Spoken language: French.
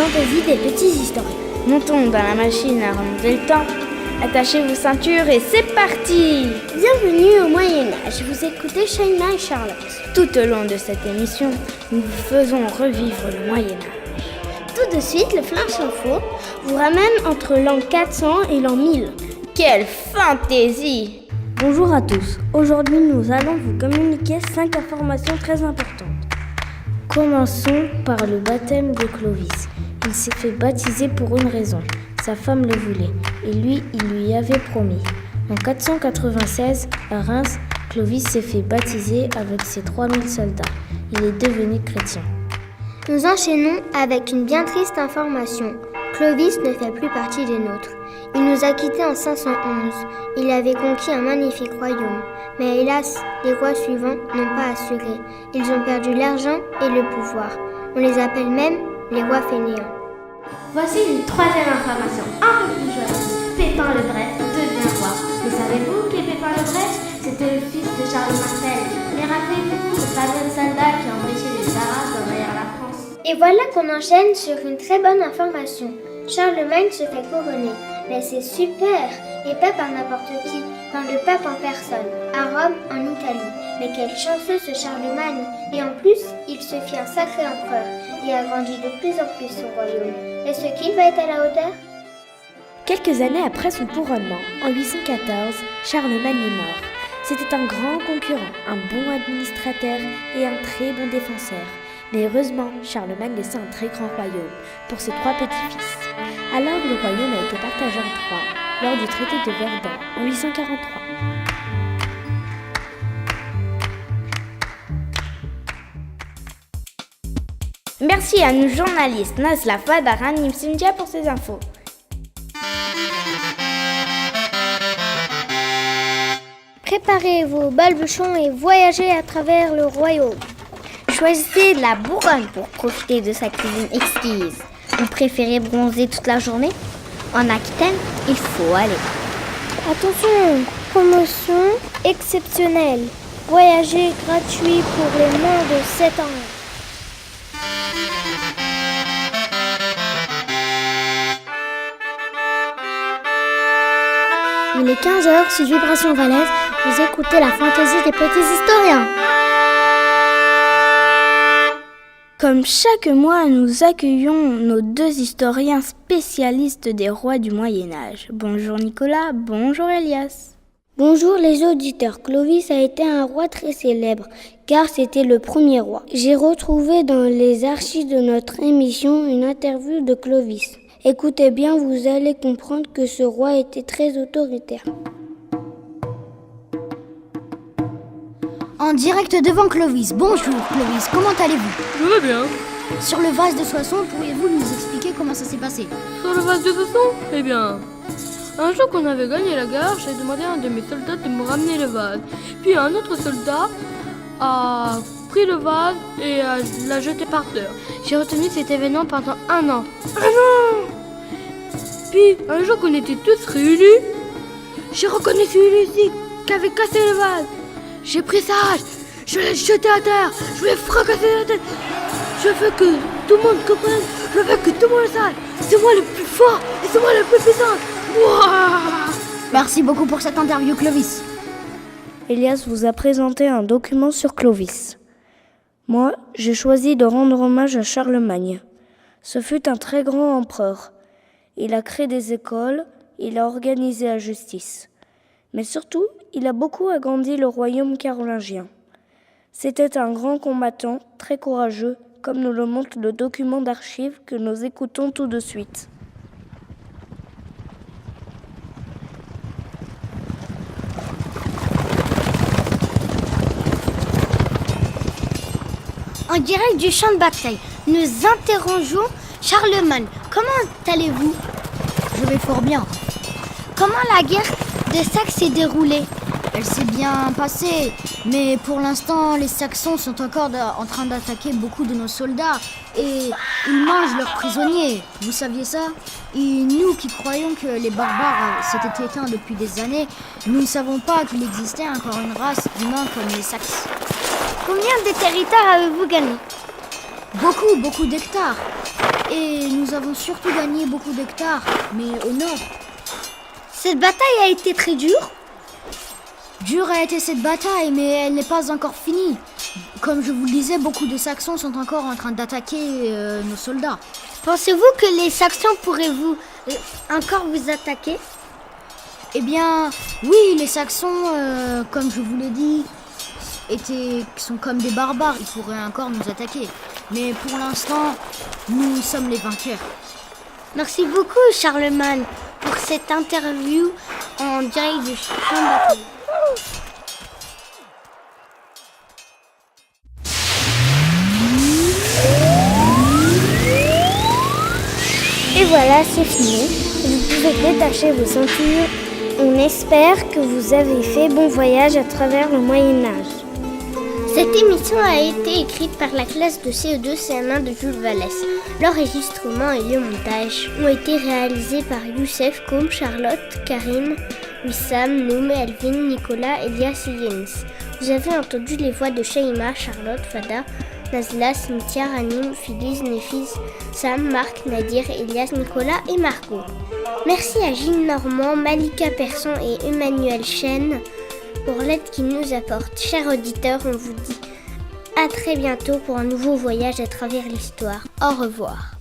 fantaisie des petits historiens. Montons dans la machine à remonter le temps. Attachez vos ceintures et c'est parti! Bienvenue au Moyen-Âge, vous écoutez Shaina et Charlotte. Tout au long de cette émission, nous vous faisons revivre le Moyen-Âge. Tout de suite, le Flash Info vous ramène entre l'an 400 et l'an 1000. Quelle fantaisie! Bonjour à tous, aujourd'hui nous allons vous communiquer 5 informations très importantes. Commençons par le baptême de Clovis. Il s'est fait baptiser pour une raison. Sa femme le voulait, et lui, il lui avait promis. En 496, à Reims, Clovis s'est fait baptiser avec ses 3000 soldats. Il est devenu chrétien. Nous enchaînons avec une bien triste information. Clovis ne fait plus partie des nôtres. Il nous a quittés en 511. Il avait conquis un magnifique royaume. Mais hélas, les rois suivants n'ont pas assuré. Ils ont perdu l'argent et le pouvoir. On les appelle même les rois fainéants. Voici une troisième information un peu plus joyeuse. Pépin le Bref devient roi. Mais savez-vous qui est Pépin le Bref? C'était le fils de Charles Martel. Mais rappelez-vous, le fameux soldat qui a empêché les Arabes d'envahir la France. Et voilà qu'on enchaîne sur une très bonne information. Charlemagne se fait couronner. Mais c'est super! Et pas par n'importe qui, par le pape en personne, à Rome, en Italie. Mais quel chanceux ce Charlemagne! Et en plus, il se fit un sacré empereur et agrandit de plus en plus son royaume. Est-ce qu'il va être à la hauteur? Quelques années après son couronnement, en 814, Charlemagne est mort. C'était un grand concurrent, un bon administrateur et un très bon défenseur. Mais heureusement, Charlemagne laissa un très grand royaume pour ses 3 petits-fils. Alors le royaume a été partagé en 3 lors du traité de Verdun en 843. Merci à nos journalistes Nazla Fadaran et Cynthia pour ces infos. Préparez vos balbuchons et voyagez à travers le royaume. Choisissez de la Bourgogne pour profiter de sa cuisine exquise. Vous préférez bronzer toute la journée? En Aquitaine, il faut aller. Attention, promotion exceptionnelle. Voyager gratuit pour les moins de 7 ans. Il est 15h sur Vibration Valais, vous écoutez la fantaisie des petits historiens. Comme chaque mois, nous accueillons nos 2 historiens spécialistes des rois du Moyen-Âge. Bonjour Nicolas, bonjour Elias. Bonjour les auditeurs, Clovis a été un roi très célèbre, car c'était le premier roi. J'ai retrouvé dans les archives de notre émission une interview de Clovis. Écoutez bien, vous allez comprendre que ce roi était très autoritaire. En direct devant Clovis. Bonjour Clovis, comment allez-vous? Je vais bien. Sur le vase de Soissons, pourriez-vous nous expliquer comment ça s'est passé? Sur le vase de Soissons? Eh bien, un jour qu'on avait gagné la guerre, j'ai demandé à un de mes soldats de me ramener le vase. Puis un autre soldat a pris le vase et l'a jeté par terre. J'ai retenu cet événement pendant 1 an. 1 an! Puis, un jour qu'on était tous réunis, j'ai reconnu celui-ci qui avait cassé le vase. J'ai pris sa hache, je l'ai jeté à terre, je lui ai fracassé la tête. Je veux que tout le monde comprenne, je veux que tout le monde le sache. C'est moi le plus fort et c'est moi le plus puissant. Ouah! Merci beaucoup pour cette interview Clovis. Elias vous a présenté un document sur Clovis. Moi, j'ai choisi de rendre hommage à Charlemagne. Ce fut un très grand empereur. Il a créé des écoles, il a organisé la justice. Mais surtout, il a beaucoup agrandi le royaume carolingien. C'était un grand combattant, très courageux, comme nous le montre le document d'archives que nous écoutons tout de suite. En direct du champ de bataille, nous interrogeons Charlemagne. Comment allez-vous? Je vais fort bien. Comment la guerre de Saxe s'est déroulée? Elle s'est bien passée, mais pour l'instant, les Saxons sont encore en train d'attaquer beaucoup de nos soldats et ils mangent leurs prisonniers. Vous saviez ça? Et nous qui croyons que les barbares s'étaient éteints depuis des années, nous ne savons pas qu'il existait encore une race d'humains comme les Saxes. Combien de territoires avez-vous gagné? Beaucoup d'hectares. Et nous avons surtout gagné beaucoup d'hectares, mais au nord. Cette bataille a été très dure. Dure a été cette bataille, mais elle n'est pas encore finie. Comme je vous le disais, beaucoup de Saxons sont encore en train d'attaquer nos soldats. Pensez-vous que les Saxons pourraient encore vous attaquer? Eh bien, oui, les Saxons, comme je vous l'ai dit, sont comme des barbares. Ils pourraient encore nous attaquer. Mais pour l'instant, nous sommes les vainqueurs. Merci beaucoup, Charlemagne, pour cette interview en direct du champ de bataille. Et voilà, c'est fini. Vous pouvez détacher vos ceintures. On espère que vous avez fait bon voyage à travers le Moyen-Âge. Cette émission a été écrite par la classe de CE2 CM1 de Jules Vallès. L'enregistrement et le montage ont été réalisés par Youssef, Koum, Charlotte, Karim, Wissam, Noum, Elvin, Nicolas, Elias et Yanis. Vous avez entendu les voix de Shaima, Charlotte, Fada, Nazla, Cynthia, Ranim, Phyllis, Néfis, Sam, Marc, Nadir, Elias, Nicolas et Margot. Merci à Gilles Normand, Malika Persson et Emmanuel Chen pour l'aide qu'ils nous apportent. Chers auditeurs, on vous dit à très bientôt pour un nouveau voyage à travers l'histoire. Au revoir.